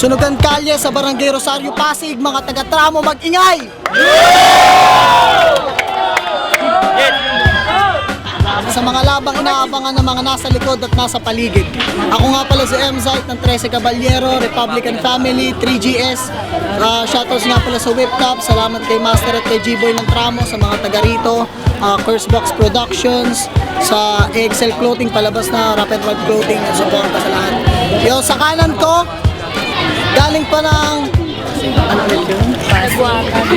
Sunugan Kalye sa Barangay Rosario, Pasig. Mga taga-Tramo, mag-ingay! Sa mga labang inaabangan ng mga nasa likod at nasa paligid. Ako nga pala si M-Zite ng 13 Caballero, Republican Family, 3GS. Shoutouts nga pala sa Whip Cup. Salamat kay Master at kay G-Boy ng Tramo, sa mga taga rito. Cursebox Productions, sa Excel Clothing, palabas na Rapid Rod Clothing, at suporta sa lahat. Yo, sa kanan ko, galing pa ng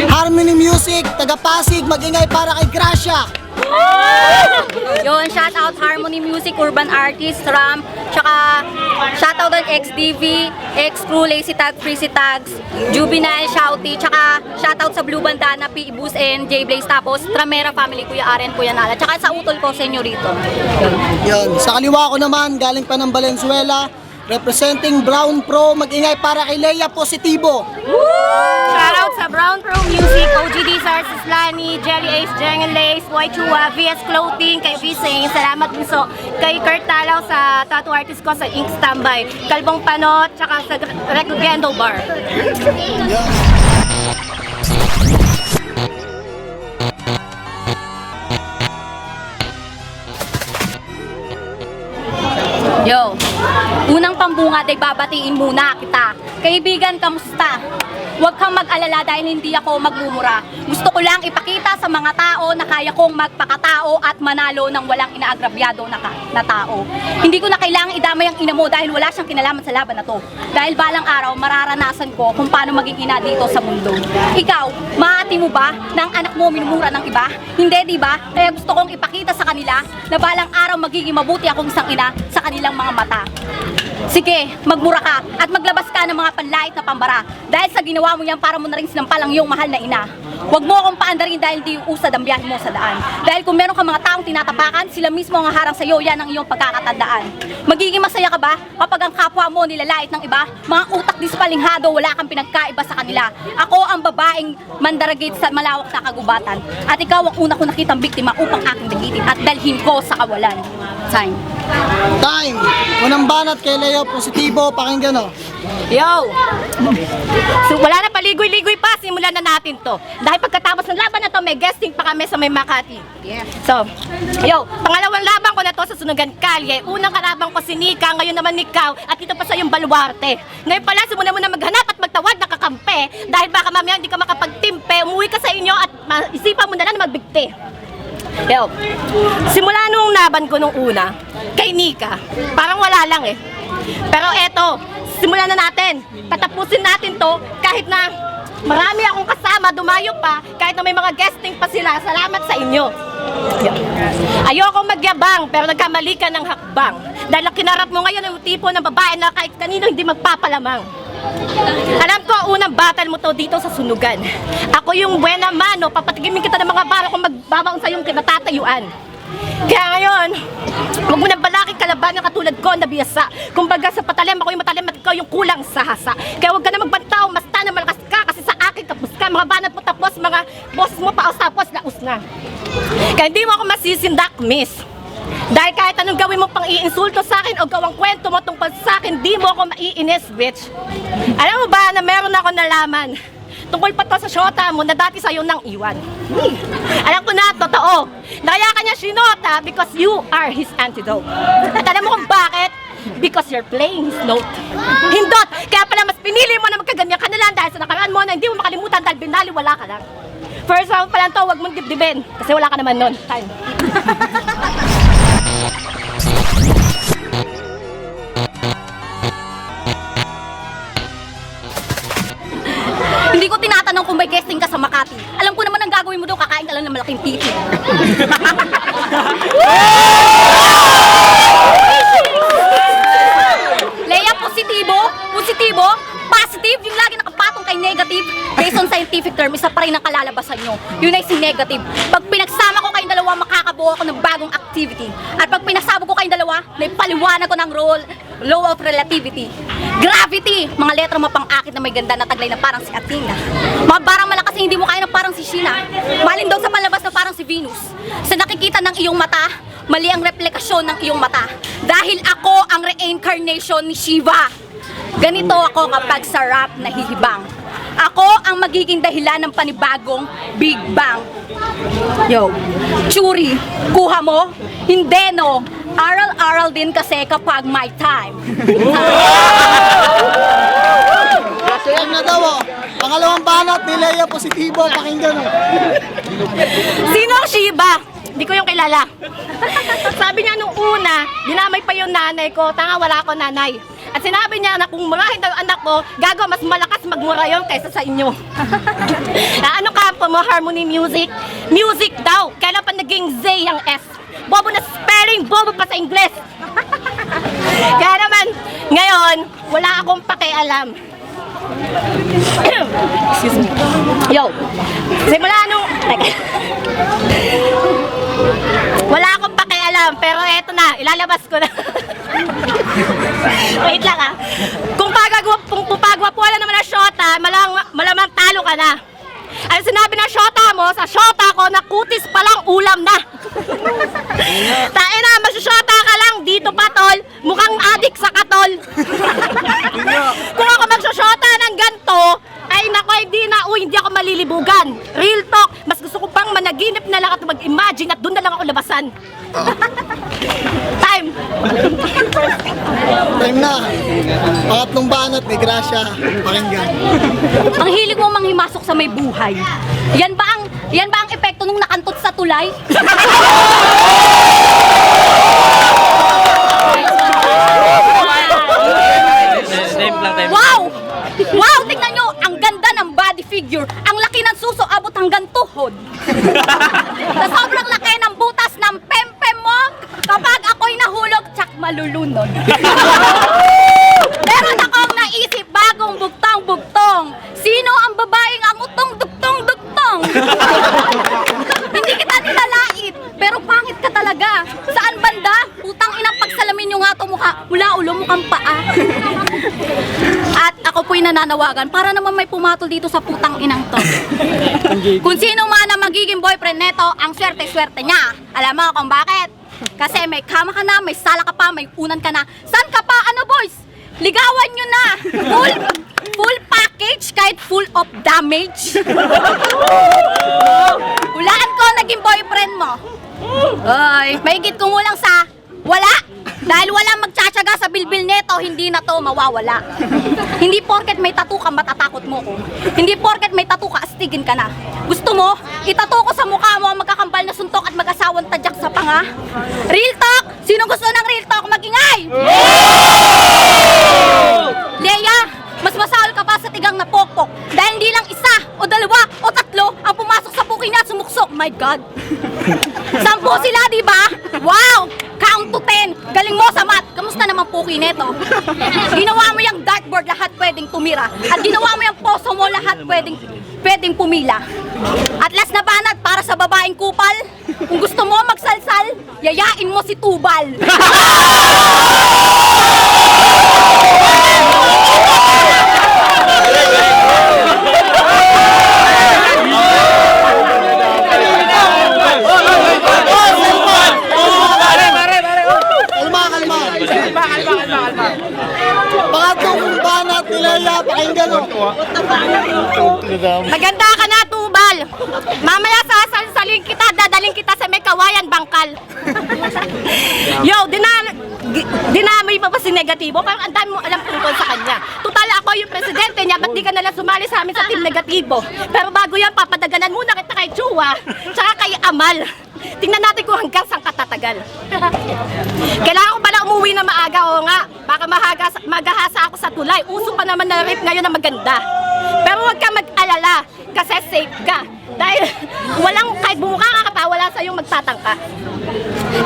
Harmony Music, taga Pasig, mag-ingay para kay Gracia. Yun, shout out Harmony Music, Urban Artist, Ram, tsaka shout out ng XDV, X-Crew, Lazy Tag, Freezy Tags, Juvenile, Shouty, tsaka shout out sa Blue Bandana, P. Bus and J Blaze, tapos Tramera Family, Kuya Aren, Kuya Nala, tsaka sa utol ko, Senyorito. Yun, sa kaliwa ko naman, galing pa ng Valenzuela, representing Brown Pro, mag-ingay para kay Leia Positibo. Shoutout sa Brown Pro Music, OGD, Sars Islani, Jelly Ace, Jeng Lace, White Chua, VS Clothing, kay Vising, salamat din so kay Kurt Talaw sa tattoo artist ko sa Ink Standby, Kalbong Panot, tsaka sa Recogendo Bar. Yo, unang pambungad ay babatiin muna kita. Kaibigan, kamusta? Huwag kang mag-alala dahil hindi ako magmumura. Gusto ko lang ipakita sa mga tao na kaya kong magpakatao at manalo ng walang inaagrabyado na tao. Hindi ko na kailangang idamay ang ina mo dahil wala siyang kinalaman sa laban na to. Dahil balang araw, mararanasan ko kung paano maging ina dito sa mundo. Ikaw, maati mo ba na ang anak mo minumura ng iba? Hindi, di ba? Kaya gusto kong ipakita sa kanila na balang araw magiging mabuti akong isang ina sa kanilang mga mata. Sige, magmura ka at maglabas ka ng mga panlait na pambara. Dahil sa ginawa mo yan, para mo na rin sinampal ang iyong mahal na ina. Huwag mo akong paandarin dahil di usad ang biyahe mo sa daan. Dahil kung meron ka mga taong tinatapakan, sila mismo ang harang sa'yo, yan ang iyong pagkakatandaan. Magiging masaya ka ba kapag ang kapwa mo nilalait ng iba? Mga utak dispalinghado, wala kang pinagkaiba sa kanila. Ako ang babaeng mandaragit sa malawak na kagubatan. At ikaw ang una ko nakitang biktima upang aking dagitin at dalhin ko sa kawalan. Time. Time! Unang banat kay Leo Positibo, pakinggan o. Yo! So, wala na paligoy-ligoy pa, simulan na natin to. Dahil pagkatapos ng laban na to, may guesting pa kami sa may Makati. So, yo, pangalawang laban ko na to sa Sunugan Kalye. Unang karabang ko si Nika, ngayon naman ikaw, at ito pa sa yung baluarte. Ngayon pala, simula mo na maghanap at magtawag na kakampi. Dahil baka mamaya hindi ka makapagtimpe, umuwi ka sa inyo at isipan mo na lang magbigti. Yo, simula nung laban ko nung una, kay Nika, parang wala lang eh. Pero eto, simulan na natin. Patapusin natin to kahit na marami akong kasama, dumayo pa, kahit na may mga guesting pa sila. Salamat sa inyo. Ayoko magyabang, pero nagkamali ka ng hakbang. Dahil ang kinarap mo ngayon yung tipo ng babae na kahit kanino hindi magpapalamang. Alam ko, unang battle mo to dito sa Sunugan. Ako yung buena mano, papatigimin kita ng mga bala kung magbabaon sa iyong matatayuan. Kaya ngayon, huwag mo nang balaking kalaban na katulad ko na biyasa. Kumbaga sa patalim, ako yung matalim at ikaw yung kulang sa hasa. Kaya huwag ka na magbantaw, basta na malakas ka kasi sa akin kapos ka. Mga banat mo tapos, mga boss mo paos tapos, laos na. Kaya hindi mo ako masisindak, miss. Dahil kahit anong gawin mo pang iinsulto sa akin o gawang kwento mo tungkol sa akin, di mo ako maiinis, bitch. Alam mo ba na meron ako nalaman tungkol pa to sa syota mo na dati sa'yo nang iwan. Alam ko na, totoo. Nakaya ka niya sinota because you are his antidote. At alam mo kung bakit? Because you're playing his note. Hindot! Kaya pala mas pinili mo na magkaganyan ka na lang dahil sa nakaraan mo na hindi mo makalimutan dahil binaliwala ka lang. First round pa lang to, huwag mong dibdibin kasi wala ka naman nun. Time. Hindi ko tinatanong kung may guesting ka sa Makati. Alam ko naman ang gagawin mo doon, kakain ka lang ng malaking pipi. Leia, positibo, positive, yung lagi nakapatong kay negative. Based on scientific term, isa pa rin ang kalalabasan nyo. Yun ay si negative. Pag pinagsama ko kayong dalawa, makakabuo ako ng bagong activity. At pag pinasabog ko kayong dalawa, may paliwanag ko ng law of relativity. Gravity, mga letra mapang-akit na may ganda na taglay na parang si Athena. Mga barang malakas na hindi mo kaya na parang si Sheena. Malin daw sa palabas na parang si Venus. Sa nakikita ng iyong mata, mali ang replikasyon ng iyong mata. Dahil ako ang reincarnation ni Shiva. Ganito ako kapag sa rap nahihibang. Ako ang magiging dahilan ng panibagong Big Bang. Yo, Churi, kuha mo? Hindi no. Aral-aral din kasi kapag my time. So yan na daw oh. Pangalawang banat ni Lea Positibo, pakinggan oh. Sino ang Shiba? Hindi ko yung kilala. Sabi niya nung una, dinamay pa yung nanay ko, tanga wala ako nanay. At sinabi niya na kung marahin daw yung anak ko, gagawa mas malakas magmura yun kaysa sa inyo. Ano kampo mo? Harmony music? Music daw. Kailan pa naging Z ang S? Bobo na spelling, bobo pa sa Ingles. Kaya naman, ngayon, wala akong pakialam. Excuse me. Yo, simula nung... Wala akong pakialam, pero eto na, ilalabas ko na. Wait lang ah. Kung pagwapwala naman ang shota, malamang talo ka na. Ano sinabi ng shota mo, sa shota ko, na kutis palang ulam na. Tain na, magsushota ka lang dito pa tol, mukhang adik sa katol. Kung ako magsushota ng ganto, ay nako, hindi ako malilibugan. Real talk, mas gusto ko pang managinip na lang at mag-imagine at doon na lang ako labasan. Time! Time na. Pangatlong banat ni Gracia, pakinggan. Ang hilig mo manghimasok sa may buhay. Yan ba ang epekto nung nakantot sa tulay? Wow! Wow! Tingnan nyo! Ang ganda ng body figure. Ang laki ng suso, abot hanggang tuhod. Sa sobrang laki ng butas ng pempem mo, kapag ako'y nahulog, tsak malulunod. Meron akong naisip bagong bugtong-bugtong. Sino ang babaeng amutong dugtong-dugtong? Hindi kita nilalait, pero pangit ka talaga. Saan banda? Putang inang pagsalamin yung nga to mukha, mula ulo mukhang paa. At ako po'y nananawagan para naman may pumatol dito sa putang inang to. Kung sino man ang magiging boyfriend neto, ang swerte-swerte niya. Alam mo kung bakit? Kasi may kama ka na, may sala ka pa, may unan ka na. San ka pa? Ano boys? Ligawan nyo na! Full package kahit full of damage. Hulaan ko naging boyfriend mo. Ay, mahigit kumulang sa wala. Dahil walang magtsatsaga sa bilbil neto, hindi na to mawawala. Hindi porket may tattoo ka, matatakot mo ko. Hindi porket may tattoo ka, astigin ka na. Gusto mo, itattoo ko sa mukha mo ang magkakambal na suntok at mag-asawang tadyak sa panga? Real talk! Sino gusto ng real talk? Mag-ingay! Leia, mas masahol ka pa sa tigang na pokpok dahil hindi lang isa o dalawa o tatlo ang pumasok sa puki niya at sumuksok. My God! 10 sila, di ba? Wow! Count to 10. Galing mo sa math. Kamusta naman puki neto? Ginawa mo yung dartboard, lahat pwedeng tumira. At ginawa mo yung poso mo, lahat pwedeng pumila. At last na banat para sa babaeng kupal. Kung gusto mo magsalsal, yayain mo si Tubal. Pangatlong banat ni Lea, pakinggan oh. Maganda ka na, Tubal. Mamaya sasalsalin kita, dadaling kita sa may kawayan bangkal. Yo, dinamay pa ba si Negatibo? Parang ang dami mo alam tungkol sa kanya. Total, ako yung presidente niya, ba't di ka nalang sumali sa amin sa Team Negatibo? Pero bago yan, papadaganan muna kita kay Chua, tsaka kay Amal. Tingnan natin kung hanggang saan katatagal. Kailangan ko pala umuwi na maaga, o nga. Baka magahasa ako sa tulay. Uso pa naman na rape ngayon na maganda. Pero huwag ka mag-alala, kasi safe ka. Dahil walang, kahit bumukha ka pa, wala sa'yong magtatangka.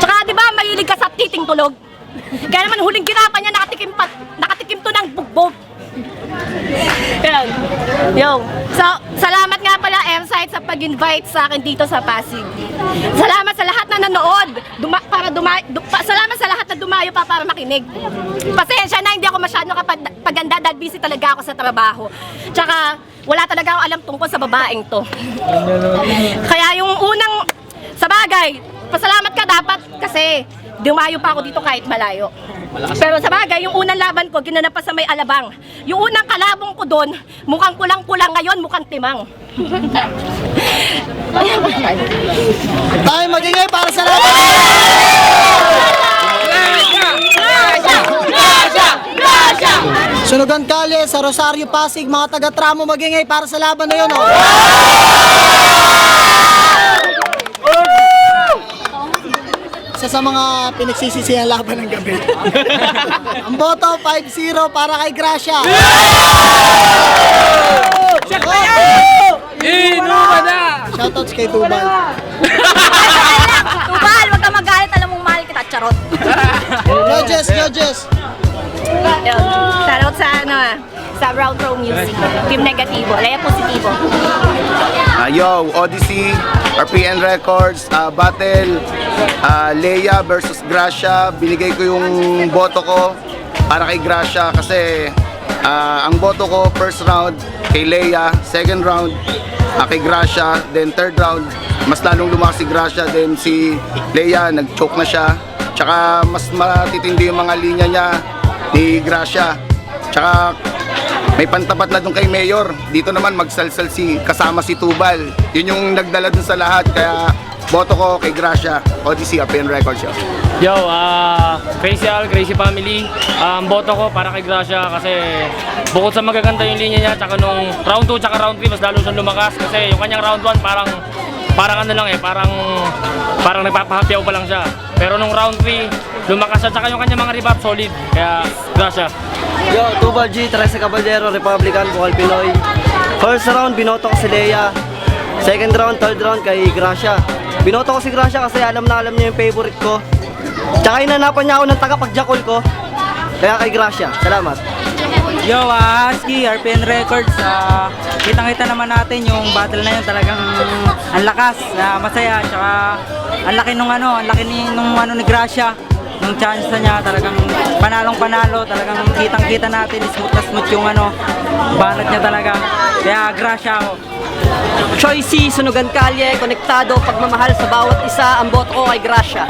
Tsaka di ba, mahilig ka sa titing tulog? Kaya naman huling ginapan niya, nakatikim to ng bugbog. Yan. Yo. So, salamat nga pala M-Site sa pag-invite sa akin dito sa Pasig. Salamat sa lahat na nanood. Salamat sa lahat na dumayo pa para makinig. Pasensya na, hindi ako masyadong kapaganda dahil busy talaga ako sa trabaho. Tsaka, wala talaga ako alam tungkol sa babaeng to. Kaya yung unang, sa bagay, pasalamat ka dapat kasi dumayo pa ako dito kahit malayo. Pero sa bagay, yung unang laban ko, ginanap pa sa may Alabang. Yung unang kalabong ko doon, mukhang kulang-kulang ngayon, mukhang timang. Tayo magingay para sa laban. Sunugan Kalye sa Rosario Pasig, mga taga-Tramo magingay para sa laban na yun. Oh. Isa sa mga pinagsisisihan laban ng gabi. Ang boto 5-0 para kay Gracia. Shoutouts kay Tubal. Tubal, wag kang magalit, alam mong mahal kita, charot. Judges. Shoutout sa Round Row Music. Team Negativo, Lea Positivo. Yo, Odyssey, RPN Records, Battle, Leia versus Gracia. Binigay ko yung boto ko para kay Gracia kasi ang boto ko first round kay Leia, second round kay Gracia, then third round mas lalong lumakas si Gracia, then si Leia nag-choke na siya. Tsaka mas matitindi yung mga linya niya ni Gracia. Tsaka may pantapat na dun kay Mayor. Dito naman magsalsal kasama si Tubal. Yun yung nagdala dun sa lahat. Kaya boto ko kay Gracia, Odyssey, RPN Records. Yo, Crazy Family. Ang boto ko para kay Gracia kasi bukod sa magaganda yung linya niya, tsaka nung round 2 tsaka round 3 mas lalo siyang lumakas kasi yung kanyang round 1 parang ano lang parang nagpapahapyaw pa lang siya. Pero nung round 3 lumakas siya, tsaka yung kanyang mga rebap solid. Kaya Gracia. Yo, Tubal G, Teresa Caballero, Republican, Bukal Pinoy. First round, binoto ko si Leia. Second round, third round kay Gracia. Binoto ko si Gracia kasi alam niya yung favorite ko. Tsaka inanapan niya ako ng tagapagjakol ko. Kaya kay Gracia. Salamat. Yo, Husky, RPN Records. Kitang-kita naman natin yung battle na yun, talagang ang lakas, masaya, tsaka ang laki nung ni Gracia. Nung chance na niya, talagang panalong-panalo, talagang kitang-kita natin, smooth na smooth yung banat niya talaga. Kaya Gracia ako. Choicy, Sunugan Kalye, konektado, pagmamahal sa bawat isa, ang boto ko kay Gracia.